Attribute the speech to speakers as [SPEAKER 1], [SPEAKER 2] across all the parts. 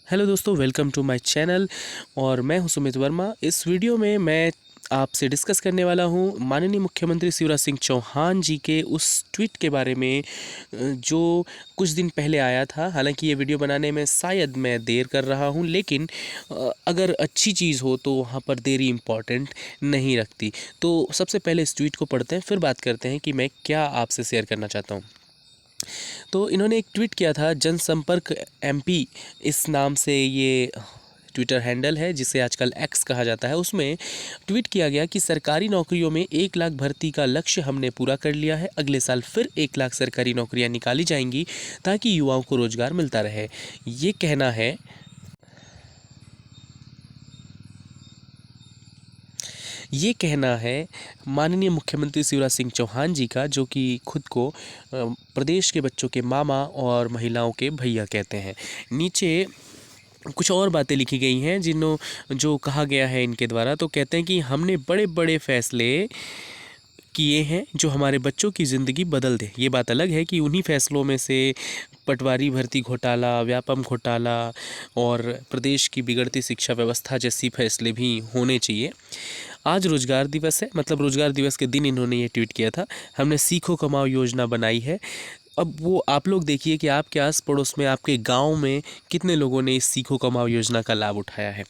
[SPEAKER 1] Hello दोस्तों, welcome to my channel. और मैं हूं सुमित वर्मा। इस वीडियो में मैं आपसे डिस्कस करने वाला हूं माननीय मुख्यमंत्री शिवराज सिंह चौहान जी के उस ट्वीट के बारे में जो कुछ दिन पहले आया था। हालांकि ये वीडियो बनाने में शायद मैं देर कर रहा हूं, लेकिन अगर अच्छी चीज़ हो तो वहां पर देरी इम्पॉर्टेंट नहीं रखती। तो सबसे पहले इस ट्वीट को पढ़ते हैं, फिर बात करते हैं कि मैं क्या आपसे शेयर करना चाहता हूँ। तो इन्होंने एक ट्वीट किया था, जनसंपर्क एमपी इस नाम से ये ट्विटर हैंडल है, जिसे आजकल एक्स कहा जाता है। उसमें ट्वीट किया गया कि सरकारी नौकरियों में 1 लाख भर्ती का लक्ष्य हमने पूरा कर लिया है। अगले साल फिर 1 लाख सरकारी नौकरियां निकाली जाएंगी ताकि युवाओं को रोजगार मिलता रहे। ये कहना है माननीय मुख्यमंत्री शिवराज सिंह चौहान जी का, जो कि खुद को प्रदेश के बच्चों के मामा और महिलाओं के भैया कहते हैं। नीचे कुछ और बातें लिखी गई हैं जो कहा गया है इनके द्वारा। तो कहते हैं कि हमने बड़े बड़े फैसले किए हैं जो हमारे बच्चों की ज़िंदगी बदल दे। ये बात अलग है कि उन्हीं फैसलों में से पटवारी भर्ती घोटाला, व्यापम घोटाला और प्रदेश की बिगड़ती शिक्षा व्यवस्था जैसी फैसले भी होने चाहिए। आज रोजगार दिवस है, मतलब रोजगार दिवस के दिन इन्होंने ये ट्वीट किया था। हमने सीखो कमाओ योजना बनाई है। अब वो आप लोग देखिए कि आपके आस पड़ोस में, आपके गांव में कितने लोगों ने इस सीखो कमाओ योजना का लाभ उठाया है।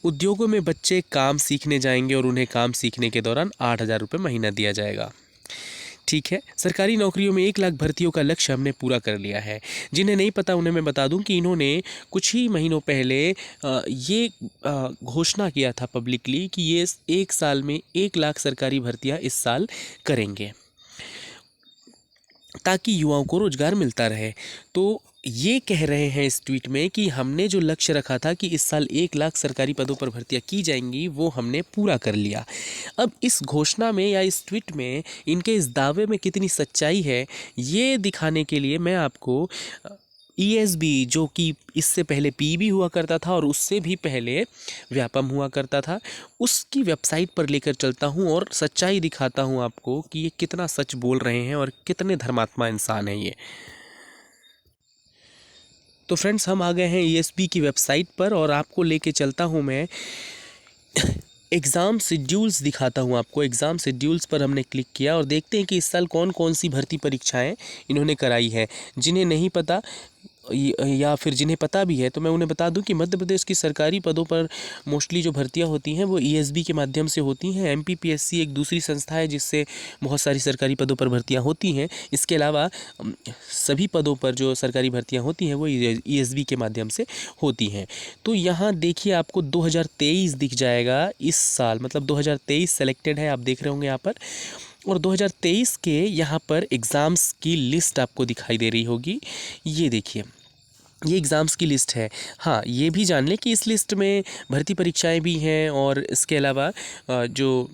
[SPEAKER 1] उद्योगों में बच्चे काम सीखने जाएंगे और उन्हें काम सीखने के दौरान 8,000 रुपये महीना दिया जाएगा। ठीक है, सरकारी नौकरियों में 1 लाख भर्तियों का लक्ष्य हमने पूरा कर लिया है। जिन्हें नहीं पता उन्हें मैं बता दूं कि इन्होंने कुछ ही महीनों पहले ये घोषणा किया था पब्लिकली कि ये 1 साल में 1 लाख सरकारी भर्तियां इस साल करेंगे ताकि युवाओं को रोजगार मिलता रहे। तो ये कह रहे हैं इस ट्वीट में कि हमने जो लक्ष्य रखा था कि इस साल 1 लाख सरकारी पदों पर भर्तियां की जाएंगी, वो हमने पूरा कर लिया। अब इस घोषणा में या इस ट्वीट में इनके इस दावे में कितनी सच्चाई है, ये दिखाने के लिए मैं आपको ईएसबी, जो कि इससे पहले पीबी हुआ करता था और उससे भी पहले व्यापम हुआ करता था, उसकी वेबसाइट पर लेकर चलता हूँ और सच्चाई दिखाता हूँ आपको कि ये कितना सच बोल रहे हैं और कितने धर्मात्मा इंसान हैं ये। तो फ्रेंड्स, हम आ गए हैं ईएसबी की वेबसाइट पर और आपको लेके चलता हूँ मैं। एग्ज़ाम शेड्यूल्स दिखाता हूँ आपको। एग्ज़ाम शेड्यूल्स पर हमने क्लिक किया और देखते हैं कि इस साल कौन कौन सी भर्ती परीक्षाएं इन्होंने कराई है। जिन्हें नहीं पता या फिर जिन्हें पता भी है तो मैं उन्हें बता दूं कि मध्य प्रदेश की सरकारी पदों पर मोस्टली जो भर्तियां होती हैं वो ईएसबी के माध्यम से होती हैं। एमपीपीएससी एक दूसरी संस्था है जिससे बहुत सारी सरकारी पदों पर भर्तियां होती हैं। इसके अलावा सभी पदों पर जो सरकारी भर्तियां होती हैं वो ईएसबी के माध्यम से होती हैं। तो यहाँ देखिए, आपको 2023 दिख जाएगा। इस साल मतलब 2023 सेलेक्टेड है, आप देख रहे होंगे यहाँ पर। और 2023 के यहाँ पर एग्ज़ाम्स की लिस्ट आपको दिखाई दे रही होगी। ये देखिए, ये एग्ज़ाम्स की लिस्ट है। हाँ, ये भी जान लें कि इस लिस्ट में भर्ती परीक्षाएं भी हैं और इसके अलावा जो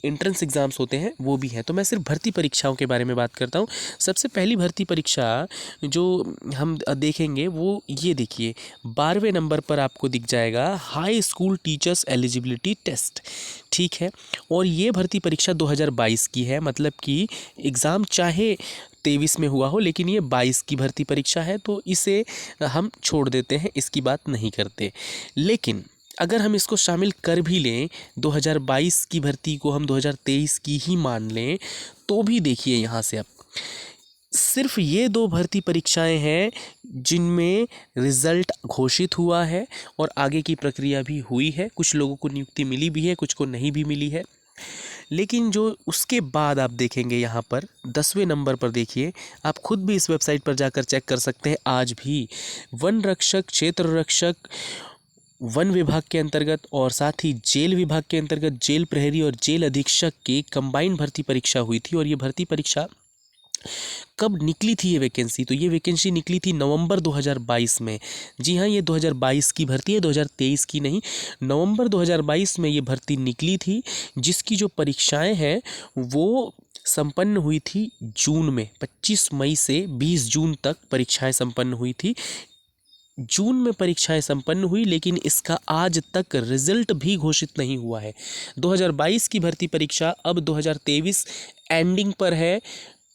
[SPEAKER 1] एंट्रेंस एग्ज़ाम्स होते हैं वो भी हैं। तो मैं सिर्फ भर्ती परीक्षाओं के बारे में बात करता हूँ। सबसे पहली भर्ती परीक्षा जो हम देखेंगे वो ये देखिए, 12वें नंबर पर आपको दिख जाएगा high school teachers eligibility test. ठीक है, और ये भर्ती परीक्षा 2022 की है। मतलब कि एग्ज़ाम चाहे 23 में हुआ हो, लेकिन ये 22 की भर्ती परीक्षा है, तो इसे हम छोड़ देते हैं, इसकी बात नहीं करते। लेकिन अगर हम इसको शामिल कर भी लें, 2022 की भर्ती को हम 2023 की ही मान लें, तो भी देखिए यहाँ से अब सिर्फ ये 2 भर्ती परीक्षाएं हैं जिनमें रिज़ल्ट घोषित हुआ है और आगे की प्रक्रिया भी हुई है। कुछ लोगों को नियुक्ति मिली भी है, कुछ को नहीं भी मिली है। लेकिन जो उसके बाद आप देखेंगे यहाँ पर 10वें नंबर पर देखिए, आप खुद भी इस वेबसाइट पर जाकर चेक कर सकते हैं। आज भी वन रक्षक, क्षेत्र रक्षक, वन विभाग के अंतर्गत और साथ ही जेल विभाग के अंतर्गत जेल प्रहरी और जेल अधीक्षक की कंबाइंड भर्ती परीक्षा हुई थी। और ये भर्ती परीक्षा कब निकली थी ये वैकेंसी? तो ये वैकेंसी निकली थी नवंबर 2022 में। जी हाँ, ये 2022 की भर्ती है, 2023 की नहीं। नवंबर 2022 में ये भर्ती निकली थी, जिसकी जो परीक्षाएं हैं वो संपन्न हुई थी जून में। 25 मई से 20 जून तक परीक्षाएं संपन्न हुई थी। जून में परीक्षाएं संपन्न हुई, लेकिन इसका आज तक रिजल्ट भी घोषित नहीं हुआ है। 2022 की भर्ती परीक्षा अब 2023 एंडिंग पर है।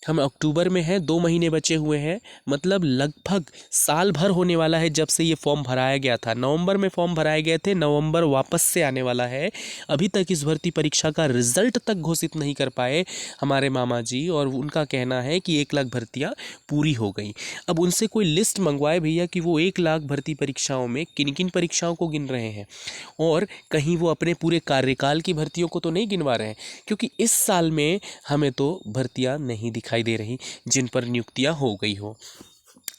[SPEAKER 1] हम अक्टूबर में हैं, 2 महीने बचे हुए हैं, मतलब लगभग साल भर होने वाला है जब से ये फॉर्म भराया गया था। नवंबर में फॉर्म भराए गए थे, नवंबर वापस से आने वाला है। अभी तक इस भर्ती परीक्षा का रिजल्ट तक घोषित नहीं कर पाए हमारे मामा जी, और उनका कहना है कि 1 लाख भर्तियाँ पूरी हो गई। अब उनसे कोई लिस्ट मंगवाए भैया कि वो 1 लाख भर्ती परीक्षाओं में किन किन परीक्षाओं को गिन रहे हैं, और कहीं वो अपने पूरे कार्यकाल की भर्तियों को तो नहीं गिनवा रहे हैं, क्योंकि इस साल में हमें तो भर्तियां नहीं दिखाई दे रही जिन पर नियुक्तियां हो गई हो।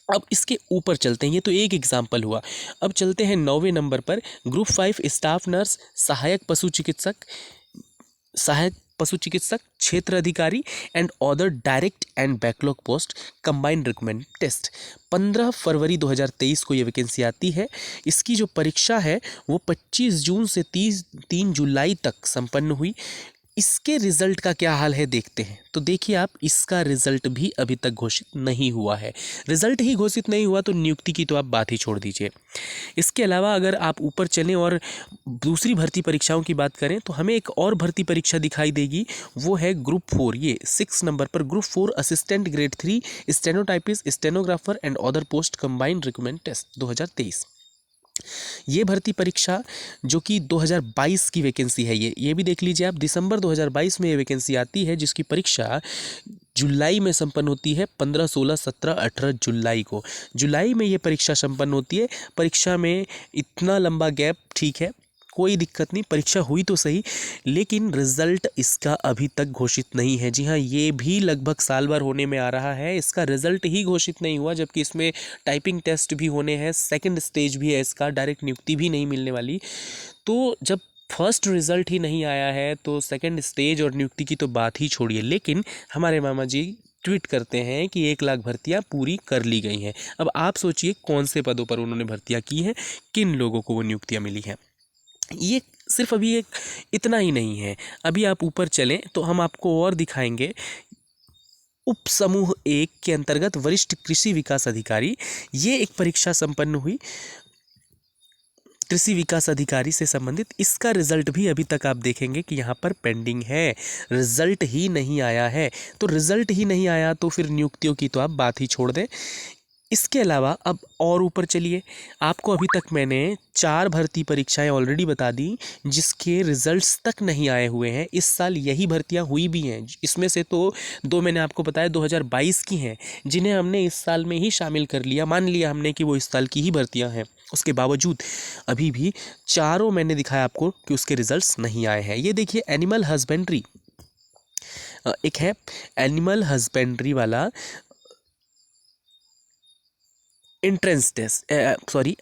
[SPEAKER 1] अब इसके ऊपर चलते हैं, ये तो एक एग्जाम्पल हुआ। अब चलते हैं 9वें नंबर पर, ग्रुप 5 स्टाफ नर्स, सहायक पशु चिकित्सक, क्षेत्र अधिकारी and other direct and backlog post combined recruitment test. 15 फरवरी 2023 को ये वैकेंसी आती है। इसकी जो परीक्षा है वो 25 जून से 3 जुलाई तक संपन्न हुई। इसके रिजल्ट का क्या हाल है देखते हैं। तो देखिए आप, इसका रिजल्ट भी अभी तक घोषित नहीं हुआ है। रिजल्ट ही घोषित नहीं हुआ तो नियुक्ति की तो आप बात ही छोड़ दीजिए। इसके अलावा अगर आप ऊपर चलें और दूसरी भर्ती परीक्षाओं की बात करें तो हमें एक और भर्ती परीक्षा दिखाई देगी, वो है ग्रुप 4। ये 6 नंबर पर group 4 assistant grade 3 stenotypist, stenographer and other post combined recruitment test 2023। ये भर्ती परीक्षा जो कि 2022 की वैकेंसी है, ये भी देख लीजिए आप, दिसंबर 2022 में ये वैकेंसी आती है, जिसकी परीक्षा जुलाई में संपन्न होती है। 15, 16, 17, 18 जुलाई को, जुलाई में ये परीक्षा संपन्न होती है। परीक्षा में इतना लंबा गैप, ठीक है, कोई दिक्कत नहीं, परीक्षा हुई तो सही, लेकिन रिजल्ट इसका अभी तक घोषित नहीं है। जी हाँ, ये भी लगभग साल भर होने में आ रहा है, इसका रिजल्ट ही घोषित नहीं हुआ, जबकि इसमें टाइपिंग टेस्ट भी होने हैं, सेकंड स्टेज भी है, इसका डायरेक्ट नियुक्ति भी नहीं मिलने वाली। तो जब फर्स्ट रिजल्ट ही नहीं आया है तो सेकंड स्टेज और नियुक्ति की तो बात ही छोड़िए। लेकिन हमारे मामा जी ट्वीट करते हैं कि 1 लाख भर्तियां पूरी कर ली गई हैं। अब आप सोचिए कौन से पदों पर उन्होंने भर्तियां की हैं, किन लोगों को वो नियुक्तियां मिली हैं। ये सिर्फ अभी एक इतना ही नहीं है, अभी आप ऊपर चलें तो हम आपको और दिखाएंगे। उप समूह 1 के अंतर्गत वरिष्ठ कृषि विकास अधिकारी, ये एक परीक्षा संपन्न हुई कृषि विकास अधिकारी से संबंधित। इसका रिजल्ट भी अभी तक आप देखेंगे कि यहाँ पर पेंडिंग है, रिजल्ट ही नहीं आया है। तो रिजल्ट ही नहीं आया तो फिर नियुक्तियों की तो आप बात ही छोड़ दें। इसके अलावा अब और ऊपर चलिए, आपको अभी तक मैंने 4 भर्ती परीक्षाएं ऑलरेडी बता दी जिसके रिजल्ट्स तक नहीं आए हुए हैं। इस साल यही भर्तियां हुई भी हैं, इसमें से तो 2 मैंने आपको बताया 2022 की हैं, जिन्हें हमने इस साल में ही शामिल कर लिया, मान लिया हमने कि वो इस साल की ही भर्तियां हैं। उसके बावजूद अभी भी चारों मैंने दिखाया आपको कि उसके रिजल्ट्स नहीं आए हैं। ये देखिए, एनिमल हस्बेंड्री एक है, एनिमल हस्बेंड्री वाला entrance test,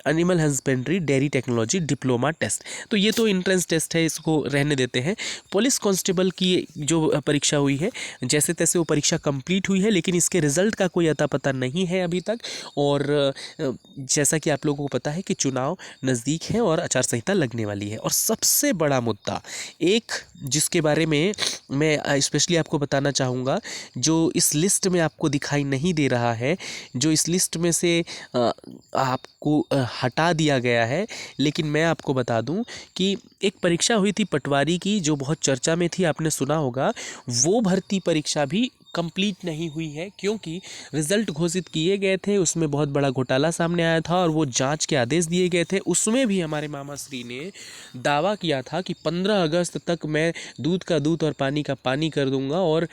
[SPEAKER 1] animal husbandry dairy technology diploma test. तो ये तो एंट्रेंस टेस्ट है, इसको रहने देते हैं। पुलिस कांस्टेबल की जो परीक्षा हुई है, जैसे तैसे वो परीक्षा कंप्लीट हुई है, लेकिन इसके रिजल्ट का कोई अता पता नहीं है अभी तक। और जैसा कि आप लोगों को पता है कि चुनाव नज़दीक है और आचार संहिता लगने वाली है। और सबसे बड़ा मुद्दा एक, जिसके बारे में मैं स्पेशली आपको बताना चाहूँगा, जो इस लिस्ट में आपको दिखाई नहीं दे रहा है, जो इस लिस्ट में से आपको हटा दिया गया है, लेकिन मैं आपको बता दूं कि एक परीक्षा हुई थी पटवारी की जो बहुत चर्चा में थी, आपने सुना होगा। वो भर्ती परीक्षा भी कंप्लीट नहीं हुई है, क्योंकि रिजल्ट घोषित किए गए थे, उसमें बहुत बड़ा घोटाला सामने आया था और वो जांच के आदेश दिए गए थे। उसमें भी हमारे मामा श्री ने दावा किया था कि 15 अगस्त तक मैं दूध का दूध और पानी का पानी कर दूंगा और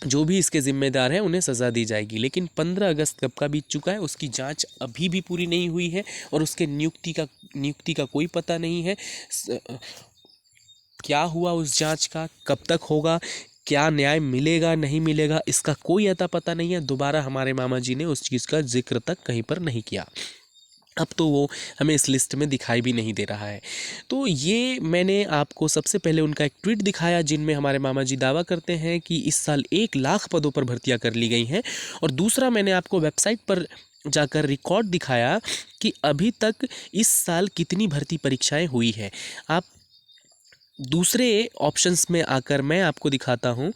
[SPEAKER 1] जो भी इसके जिम्मेदार हैं उन्हें सज़ा दी जाएगी। लेकिन 15 अगस्त कब का बीत चुका है, उसकी जांच अभी भी पूरी नहीं हुई है और उसके नियुक्ति का कोई पता नहीं है। क्या हुआ उस जांच का, कब तक होगा, क्या न्याय मिलेगा नहीं मिलेगा, इसका कोई अता पता नहीं है। दोबारा हमारे मामा जी ने उस चीज़ का जिक्र तक कहीं पर नहीं किया। अब तो वो हमें इस लिस्ट में दिखाई भी नहीं दे रहा है। तो ये मैंने आपको सबसे पहले उनका एक ट्वीट दिखाया जिनमें हमारे मामा जी दावा करते हैं कि इस साल 1 लाख पदों पर भर्तियां कर ली गई हैं। और दूसरा मैंने आपको वेबसाइट पर जाकर रिकॉर्ड दिखाया कि अभी तक इस साल कितनी भर्ती परीक्षाएं हुई है। आप दूसरे ऑप्शंस में आकर मैं आपको दिखाता हूँ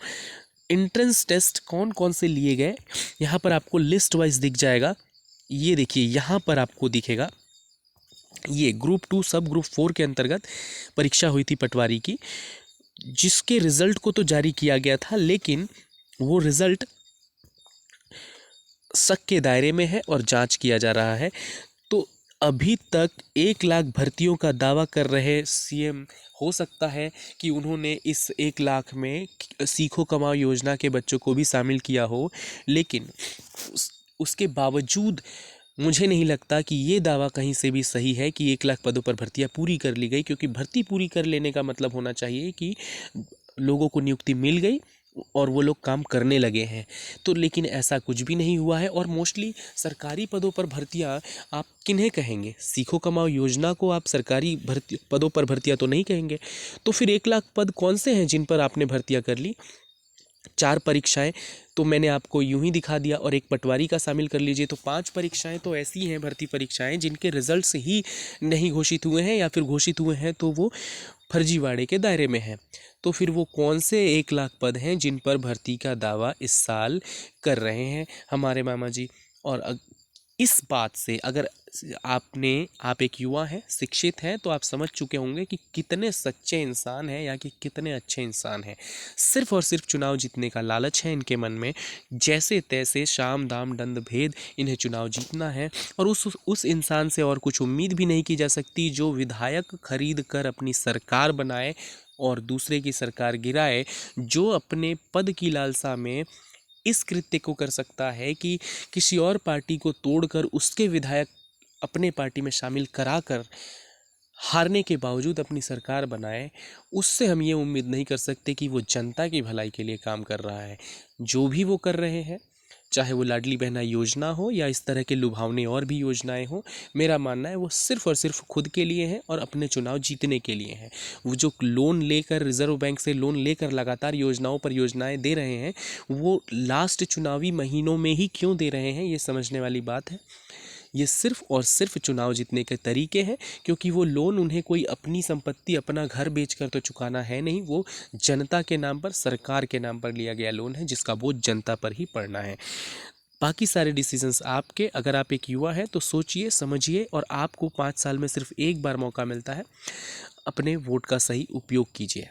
[SPEAKER 1] एंट्रेंस टेस्ट कौन कौन से लिए गए। यहाँ पर आपको लिस्ट वाइज दिख जाएगा। ये देखिए, यहाँ पर आपको दिखेगा, ये ग्रुप 2 सब ग्रुप 4 के अंतर्गत परीक्षा हुई थी पटवारी की, जिसके रिज़ल्ट को तो जारी किया गया था, लेकिन वो रिज़ल्ट शक के दायरे में है और जांच किया जा रहा है। तो अभी तक 1 लाख भर्तियों का दावा कर रहे सीएम, हो सकता है कि उन्होंने इस 1 लाख में सीखो कमाओ योजना के बच्चों को भी शामिल किया हो, लेकिन उसके बावजूद मुझे नहीं लगता कि ये दावा कहीं से भी सही है कि 1 लाख पदों पर भर्तियां पूरी कर ली गई, क्योंकि भर्ती पूरी कर लेने का मतलब होना चाहिए कि लोगों को नियुक्ति मिल गई और वो लोग काम करने लगे हैं। तो लेकिन ऐसा कुछ भी नहीं हुआ है। और मोस्टली सरकारी पदों पर भर्तियां आप किन्हें कहेंगे? सीखो कमाओ योजना को आप सरकारी भर्ती पदों पर भर्तियां तो नहीं कहेंगे। तो फिर 1 लाख पद कौन से हैं जिन पर आपने भर्तियां कर ली? 4 परीक्षाएं तो मैंने आपको यूं ही दिखा दिया, और एक पटवारी का शामिल कर लीजिए, तो 5 परीक्षाएं तो ऐसी हैं, भर्ती परीक्षाएं जिनके रिजल्ट्स ही नहीं घोषित हुए हैं, या फिर घोषित हुए हैं तो वो फर्जीवाड़े के दायरे में हैं। तो फिर वो कौन से 1 लाख पद हैं जिन पर भर्ती का दावा इस साल कर रहे हैं हमारे मामा जी? और इस बात से अगर आप एक युवा हैं, शिक्षित हैं, तो आप समझ चुके होंगे कि कितने सच्चे इंसान हैं या कि कितने अच्छे इंसान हैं। सिर्फ और सिर्फ चुनाव जीतने का लालच है इनके मन में, जैसे तैसे शाम दाम दंड भेद इन्हें चुनाव जीतना है। और उस इंसान से और कुछ उम्मीद भी नहीं की जा सकती जो विधायक खरीद कर अपनी सरकार बनाए और दूसरे की सरकार गिराए, जो अपने पद की लालसा में इस कृत्य को कर सकता है कि किसी और पार्टी को तोड़कर उसके विधायक अपने पार्टी में शामिल कराकर हारने के बावजूद अपनी सरकार बनाए। उससे हम ये उम्मीद नहीं कर सकते कि वो जनता की भलाई के लिए काम कर रहा है। जो भी वो कर रहे हैं, चाहे वो लाडली बहना योजना हो या इस तरह के लुभावने और भी योजनाएं हो, मेरा मानना है वो सिर्फ और सिर्फ खुद के लिए हैं और अपने चुनाव जीतने के लिए हैं। वो जो लोन लेकर, रिजर्व बैंक से लोन लेकर लगातार योजनाओं पर योजनाएं दे रहे हैं, वो लास्ट चुनावी महीनों में ही क्यों दे रहे हैं, ये समझने वाली बात है। ये सिर्फ और सिर्फ चुनाव जीतने के तरीके हैं, क्योंकि वो लोन उन्हें कोई अपनी संपत्ति, अपना घर बेचकर तो चुकाना है नहीं, वो जनता के नाम पर, सरकार के नाम पर लिया गया लोन है, जिसका बोझ जनता पर ही पड़ना है। बाकी सारे डिसीजंस आपके। अगर आप एक युवा हैं तो सोचिए, समझिए, और आपको 5 साल में सिर्फ एक बार मौका मिलता है, अपने वोट का सही उपयोग कीजिए।